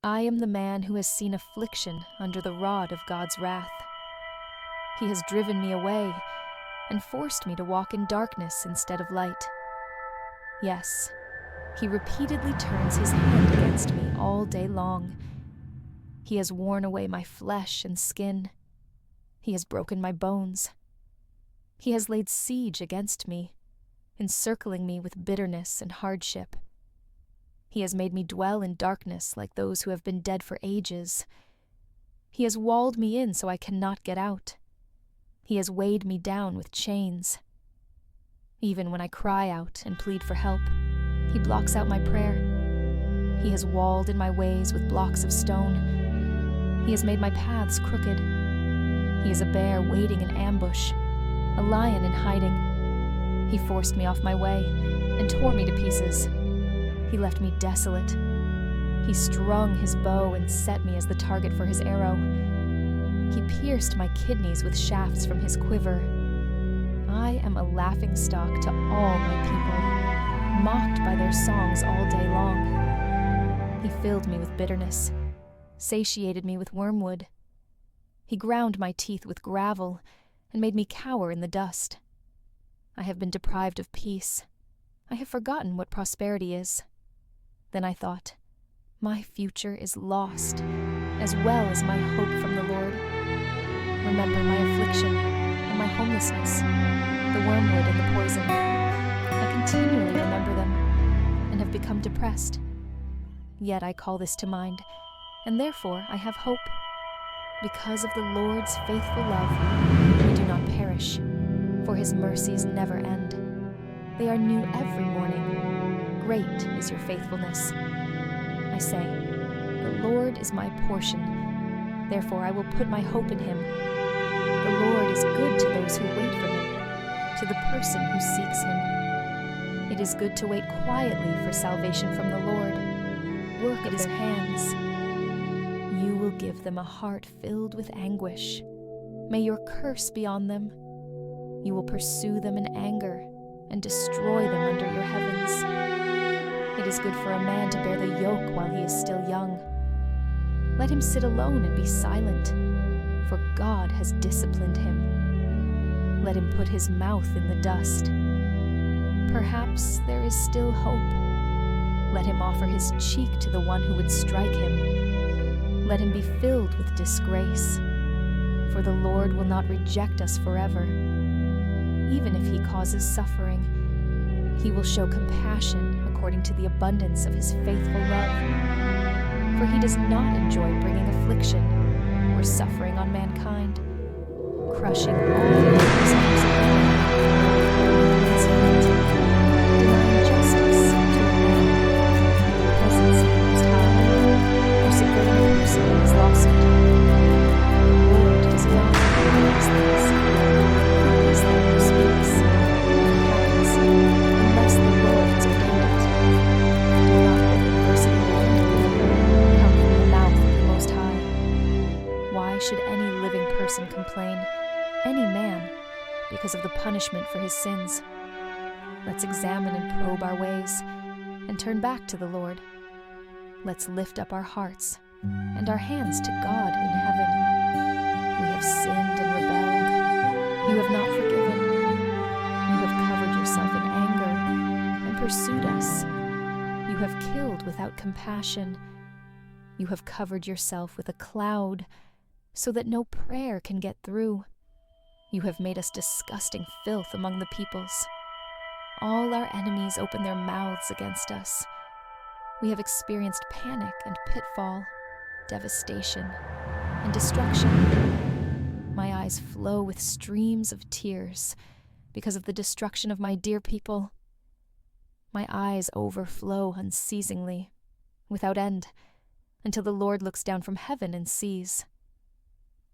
I am the man who has seen affliction under the rod of God's wrath. He has driven me away and forced me to walk in darkness instead of light. Yes, he repeatedly turns his hand against me all day long. He has worn away my flesh and skin. He has broken my bones. He has laid siege against me, encircling me with bitterness and hardship. He has made me dwell in darkness like those who have been dead for ages. He has walled me in so I cannot get out. He has weighed me down with chains. Even when I cry out and plead for help, he blocks out my prayer. He has walled in my ways with blocks of stone. He has made my paths crooked. He is a bear waiting in ambush, a lion in hiding. He forced me off my way and tore me to pieces. He left me desolate. He strung his bow and set me as the target for his arrow. He pierced my kidneys with shafts from his quiver. I am a laughingstock to all my people, mocked by their songs all day long. He filled me with bitterness, satiated me with wormwood. He ground my teeth with gravel and made me cower in the dust. I have been deprived of peace. I have forgotten what prosperity is. Then I thought, my future is lost, as well as my hope from the Lord. Remember my affliction and my homelessness, the wormwood and the poison. I continually remember them and have become depressed. Yet I call this to mind, and therefore I have hope. Because of the Lord's faithful love, we do not perish, for his mercies never end. They are new every morning. Great is your faithfulness. I say, the Lord is my portion, therefore I will put my hope in him. The Lord is good to those who wait for him, to the person who seeks him. It is good to wait quietly for salvation from the Lord. Work of their hands. You will give them a heart filled with anguish. May your curse be on them. You will pursue them in anger and destroy them under your heavens. It is good for a man to bear the yoke while he is still young. Let him sit alone and be silent, for God has disciplined him. Let him put his mouth in the dust. Perhaps there is still hope. Let him offer his cheek to the one who would strike him. Let him be filled with disgrace, for the Lord will not reject us forever. Even if he causes suffering, he will show compassion according to the abundance of his faithful love. For he does not enjoy bringing affliction or suffering on mankind, crushing all the enemies of his denying justice to a man in the presence of the Most High, or subverting a person in his lawsuit. The Lord does not do these things. Who is there who speaks? What happens unless the Lord has ordained it? Do not let adversity come from the mouth of the Most High. Why should any living person complain, any man, because of the punishment for his sins? Let's examine and probe our ways, and turn back to the Lord. Let's lift up our hearts and our hands to God in heaven. We have sinned and rebelled. You have not forgiven. You have covered yourself in anger and pursued us. You have killed without compassion. You have covered yourself with a cloud so that no prayer can get through. You have made us disgusting filth among the peoples. All our enemies open their mouths against us. We have experienced panic and pitfall, devastation and destruction. My eyes flow with streams of tears because of the destruction of my dear people. My eyes overflow unceasingly, without end, until the Lord looks down from heaven and sees.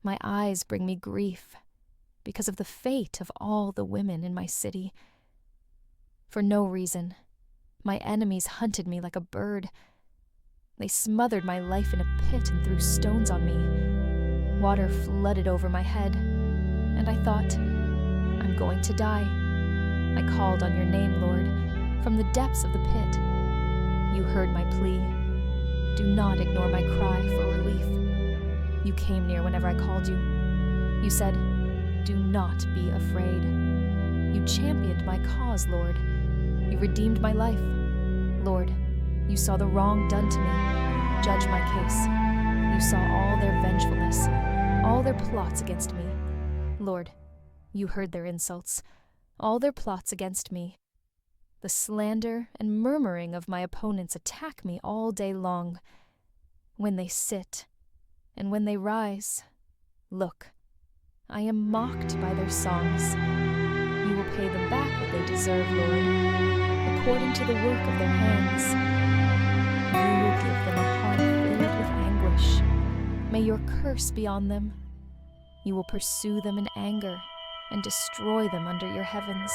My eyes bring me grief because of the fate of all the women in my city. For no reason, my enemies hunted me like a bird. They smothered my life in a pit and threw stones on me. Water flooded over my head, and I thought, I'm going to die. I called on your name, Lord, from the depths of the pit. You heard my plea. do not ignore my cry for relief. You came near whenever I called you. You said, "Do not be afraid." You championed my cause, Lord. You redeemed my life. Lord, you saw the wrong done to me. Judge my case. You saw all their vengefulness, all their plots against me. Lord, you heard their insults, all their plots against me. The slander and murmuring of my opponents attack me all day long. When they sit and when they rise, look, I am mocked by their songs. You will pay them back what they deserve, Lord, according to the work of their hands. You will give them a heart filled with anguish. May your curse be on them. You will pursue them in anger and destroy them under your heavens.